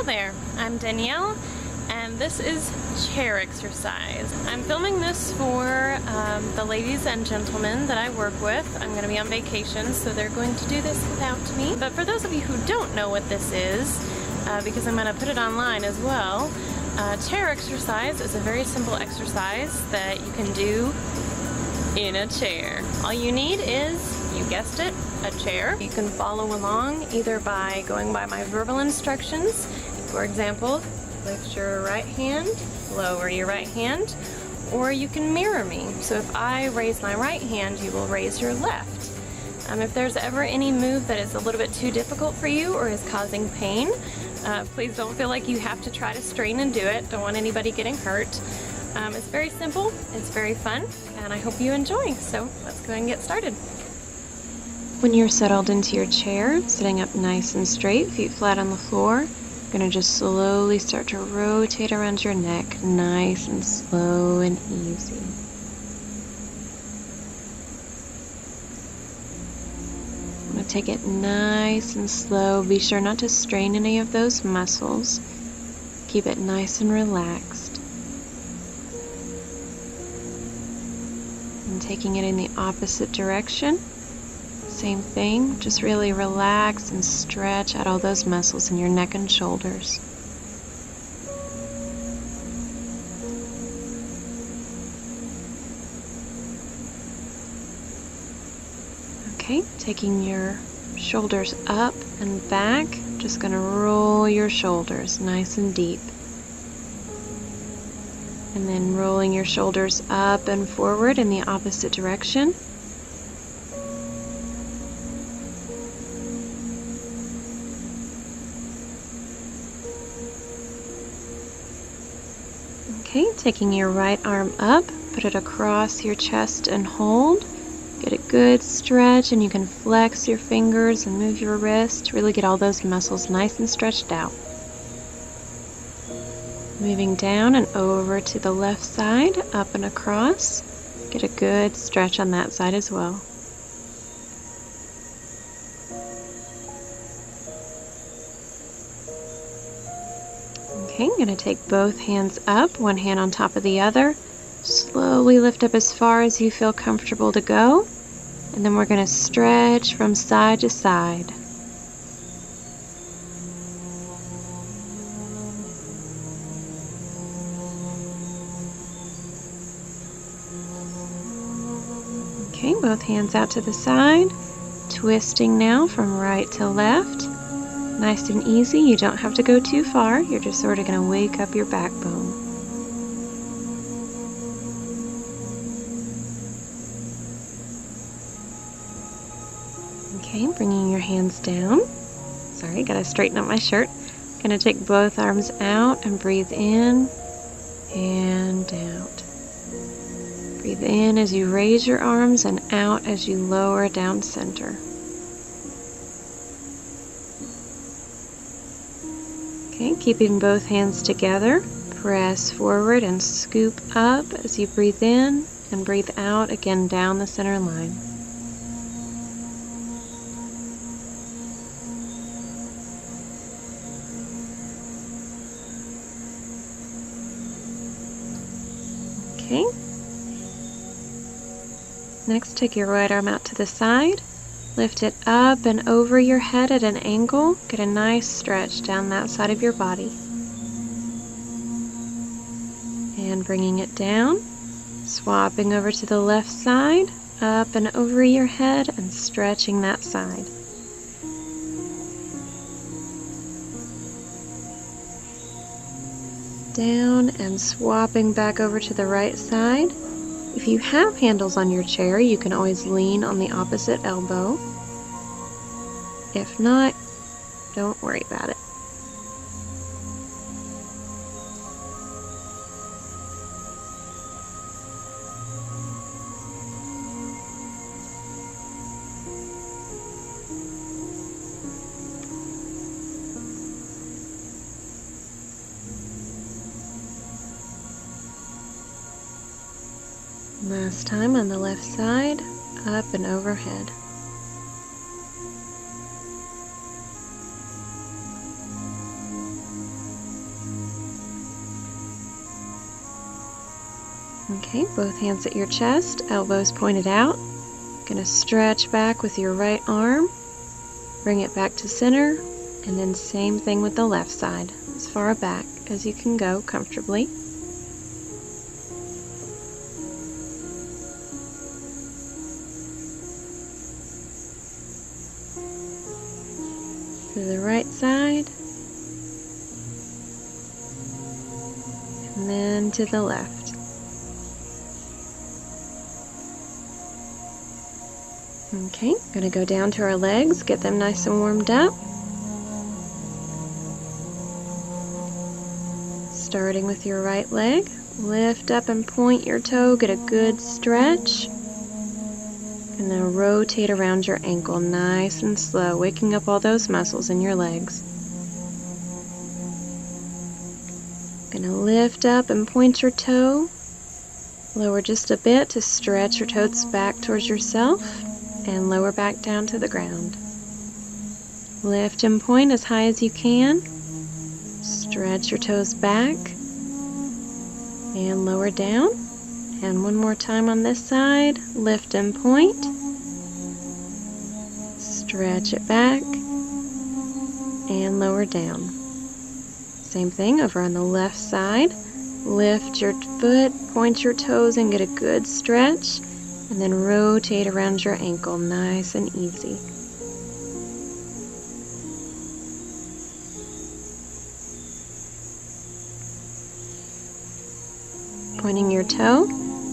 there, I'm Danielle, and this is chair exercise. I'm filming this for the ladies and gentlemen that I work with. I'm going to be on vacation, so they're going to do this without me. But for those of you who don't know what this is, because I'm going to put it online as well, chair exercise is a very simple exercise that you can do in a chair. All you need is, you guessed it, a chair. You can follow along either by going by my verbal instructions. For example, lift your right hand, lower your right hand, or you can mirror me. So if I raise my right hand, you will raise your left. If there's ever any move that is a little bit too difficult for you or is causing pain, please don't feel like you have to try to strain and do it. Don't want anybody getting hurt. It's very simple, it's very fun, and I hope you enjoy. So let's go ahead and get started. When you're settled into your chair, sitting up nice and straight, feet flat on the floor, you're going to just slowly start to rotate around your neck, nice and slow and easy. I'm going to take it nice and slow. Be sure not to strain any of those muscles. Keep it nice and relaxed. And taking it in the opposite direction. Same thing, just really relax and stretch out all those muscles in your neck and shoulders. Okay, taking your shoulders up and back, just going to roll your shoulders nice and deep. And then rolling your shoulders up and forward in the opposite direction. Okay, taking your right arm up, put it across your chest and hold. Get a good stretch, and you can flex your fingers and move your wrist. Really get all those muscles nice and stretched out. Moving down and over to the left side, up and across. Get a good stretch on that side as well. Okay, I'm going to take both hands up, one hand on top of the other. Slowly lift up as far as you feel comfortable to go. And then we're going to stretch from side to side. Okay, both hands out to the side. Twisting now from right to left. Nice and easy, you don't have to go too far, you're just sort of going to wake up your backbone. Okay, bringing your hands down. Sorry, gotta straighten up my shirt. Gonna take both arms out and breathe in and out. Breathe in as you raise your arms and out as you lower down center. Okay, keeping both hands together, press forward and scoop up as you breathe in and breathe out again down the center line. Okay. Next, take your right arm out to the side. Lift it up and over your head at an angle. Get a nice stretch down that side of your body. And bringing it down. Swapping over to the left side. Up and over your head and stretching that side. Down and swapping back over to the right side. If you have handles on your chair, you can always lean on the opposite elbow. If not, don't worry about it. Last time on the left side, up and overhead. Okay, both hands at your chest, elbows pointed out. Gonna stretch back with your right arm, bring it back to center, and then same thing with the left side, as far back as you can go comfortably. To the right side, and then to the left. Okay, gonna go down to our legs, get them nice and warmed up. Starting with your right leg, lift up and point your toe, get a good stretch. And then rotate around your ankle nice and slow, waking up all those muscles in your legs. Gonna lift up and point your toe. Lower just a bit to stretch your toes back towards yourself and lower back down to the ground. Lift and point as high as you can. Stretch your toes back and lower down. And one more time on this side, lift and point. Stretch it back and lower down. Same thing over on the left side. Lift your foot, point your toes and get a good stretch, and then rotate around your ankle nice and easy. Pointing your toe,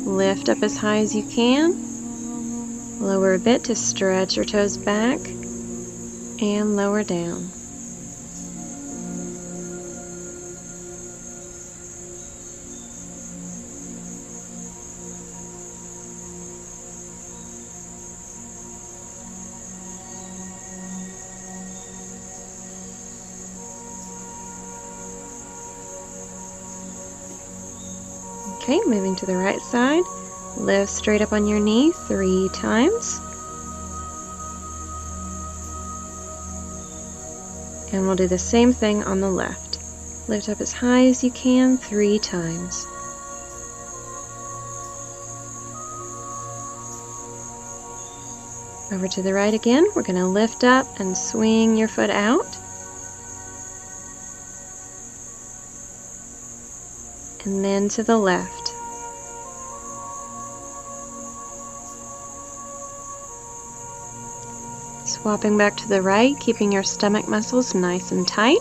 lift up as high as you can, lower a bit to stretch your toes back, and lower down. Okay, moving to the right side, lift straight up on your knee 3 times. And we'll do the same thing on the left. Lift up as high as you can 3 times. Over to the right again, we're going to lift up and swing your foot out. And then to the left. Swapping back to the right, keeping your stomach muscles nice and tight.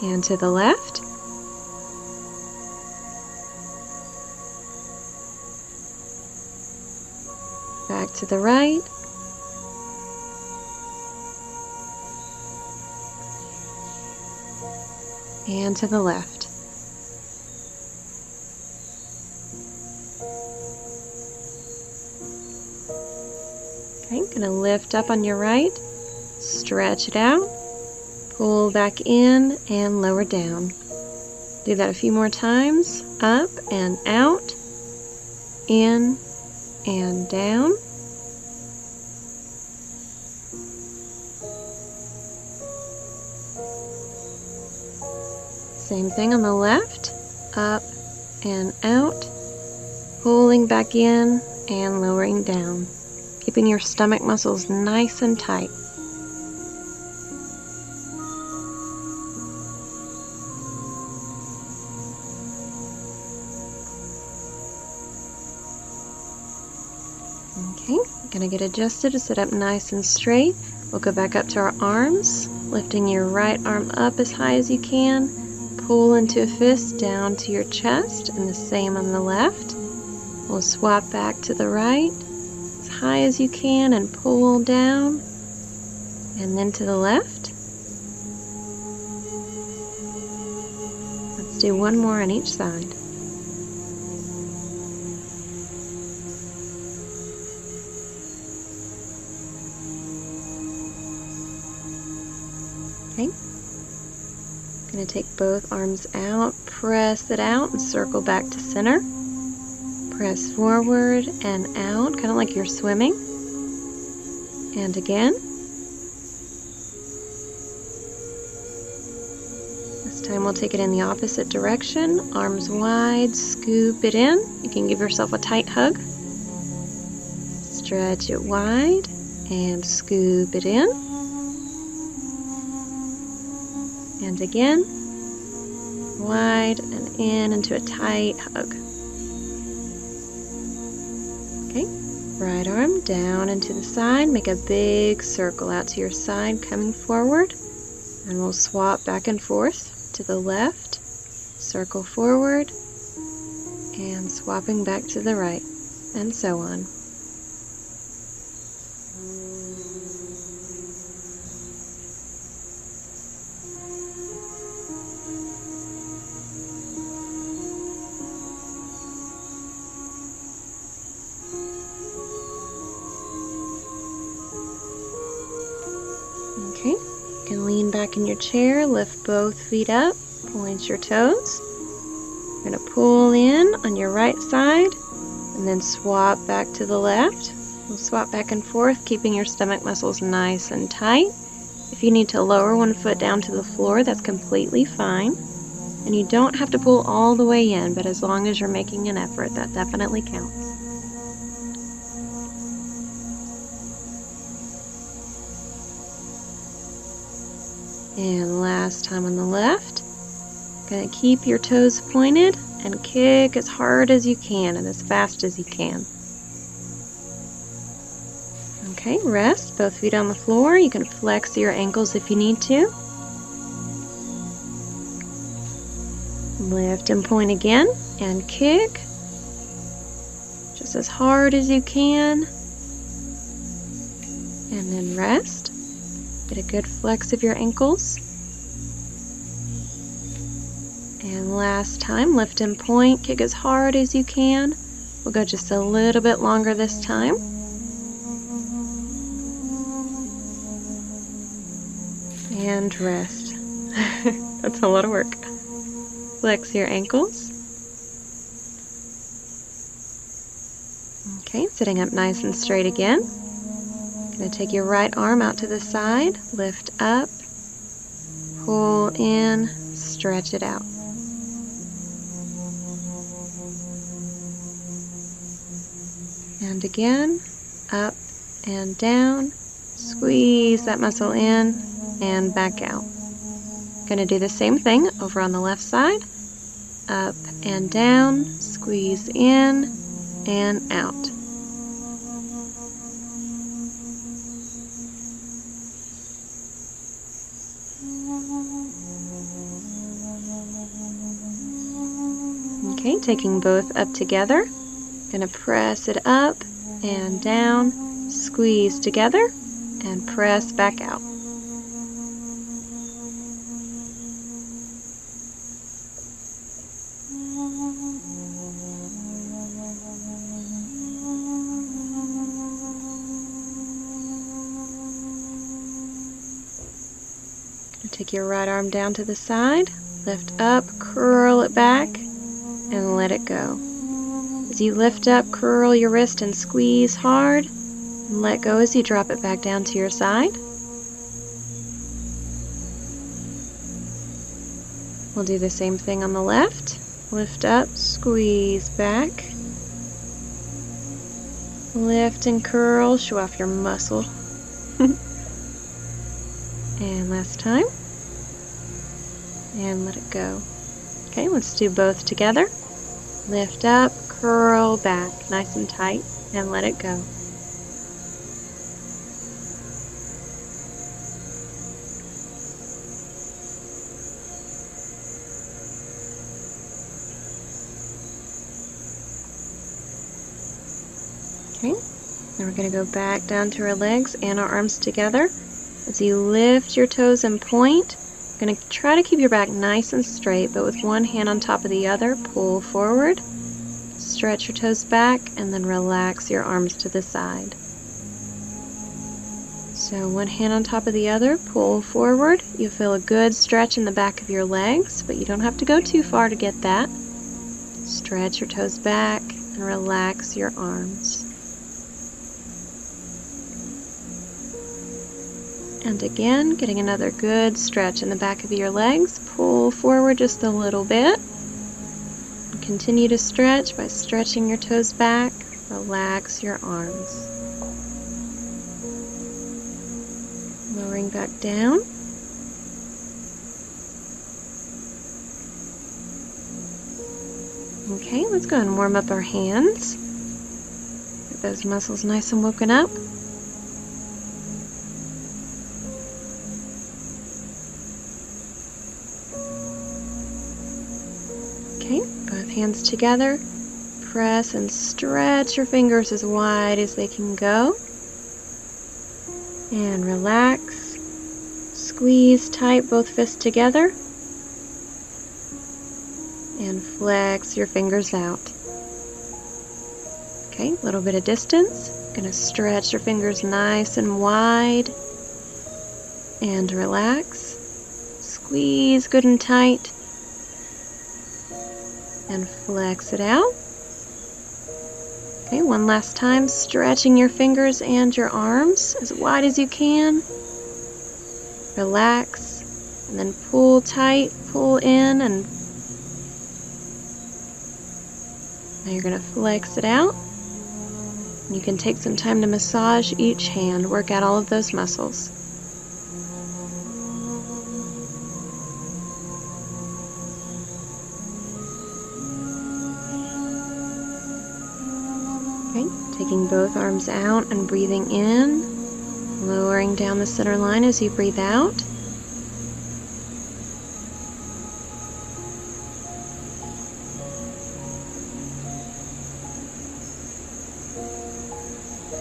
And to the left. Back to the right. And to the left. Okay, gonna lift up on your right, stretch it out, pull back in and lower down. Do that a few more times. Up and out, in and down. Same thing on the left, up and out, pulling back in and lowering down, keeping your stomach muscles nice and tight. Okay, gonna get adjusted to sit up nice and straight. We'll go back up to our arms, lifting your right arm up as high as you can. Pull into a fist down to your chest, and the same on the left. We'll swap back to the right as high as you can and pull down, and then to the left. Let's do one more on each side. Okay. Going to take both arms out, press it out, and circle back to center. Press forward and out, kind of like you're swimming. And again. The This time we'll take it in the opposite direction. Arms wide, scoop it in. You can give yourself a tight hug. Stretch it wide and scoop it in. And again, wide and in into a tight hug. Okay, right arm down and to the side. Make a big circle out to your side, coming forward. And we'll swap back and forth to the left, circle forward, and swapping back to the right, and so on. Okay, you can lean back in your chair, lift both feet up, point your toes. You're going to pull in on your right side and then swap back to the left. We'll swap back and forth, keeping your stomach muscles nice and tight. If you need to lower one foot down to the floor, that's completely fine. And you don't have to pull all the way in, but as long as you're making an effort, that definitely counts. And last time on the left, going to keep your toes pointed and kick as hard as you can and as fast as you can. Okay, rest, both feet on the floor. You can flex your ankles if you need to. Lift and point again and kick just as hard as you can. And then rest. Get a good flex of your ankles. And last time, lift and point, kick as hard as you can. We'll go just a little bit longer this time. And rest. That's a lot of work. Flex your ankles. Okay, sitting up nice and straight again. Going to take your right arm out to the side, lift up, pull in, stretch it out. And again, up and down, squeeze that muscle in and back out. Going to do the same thing over on the left side, up and down, squeeze in and out. Okay, taking both up together, gonna press it up and down, squeeze together, and press back out. Take your right arm down to the side, lift up, curl it back, and let it go. As you lift up, curl your wrist and squeeze hard, and let go as you drop it back down to your side. We'll do the same thing on the left. Lift up, squeeze back. Lift and curl, show off your muscle. And last time. And let it go. Okay, let's do both together. Lift up, curl back, nice and tight, and let it go. Okay, now we're going to go back down to our legs and our arms together. As you lift your toes and point, you're going to try to keep your back nice and straight, but with one hand on top of the other, pull forward, stretch your toes back, and then relax your arms to the side. So one hand on top of the other, pull forward. You'll feel a good stretch in the back of your legs, but you don't have to go too far to get that. Stretch your toes back and relax your arms. And again, getting another good stretch in the back of your legs. Pull forward just a little bit. And continue to stretch by stretching your toes back. Relax your arms. Lowering back down. Okay, let's go ahead and warm up our hands. Get those muscles nice and woken up. Okay, both hands together. Press and stretch your fingers as wide as they can go. And relax. Squeeze tight both fists together. And flex your fingers out. Okay, a little bit of distance. Gonna stretch your fingers nice and wide. And relax. Squeeze good and tight. And flex it out. Okay, one last time, stretching your fingers and your arms as wide as you can. Relax, and then pull tight, pull in, and now you're going to flex it out. You can take some time to massage each hand, work out all of those muscles. Okay, taking both arms out and breathing in, lowering down the center line as you breathe out.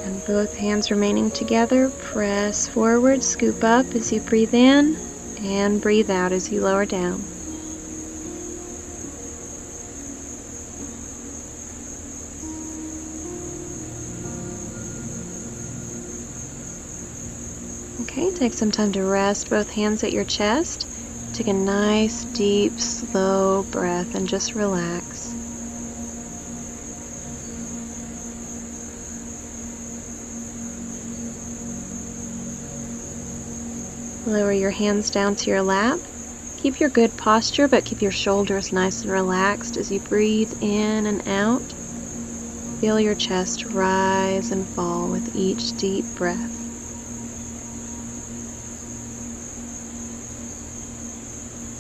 And both hands remaining together, press forward, scoop up as you breathe in, and breathe out as you lower down. Okay, take some time to rest both hands at your chest. Take a nice, deep, slow breath and just relax. Lower your hands down to your lap. Keep your good posture, but keep your shoulders nice and relaxed as you breathe in and out. Feel your chest rise and fall with each deep breath.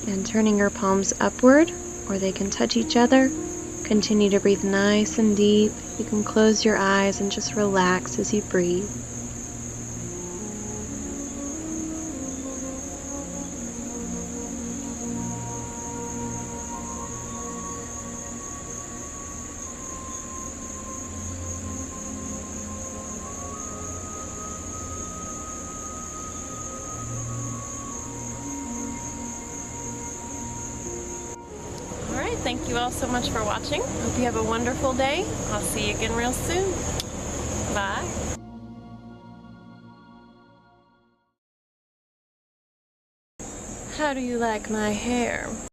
And turning your palms upward, or they can touch each other. Continue to breathe nice and deep. You can close your eyes and just relax as you breathe. Thank you all so much for watching. Hope you have a wonderful day. I'll see you again real soon. Bye. How do you like my hair?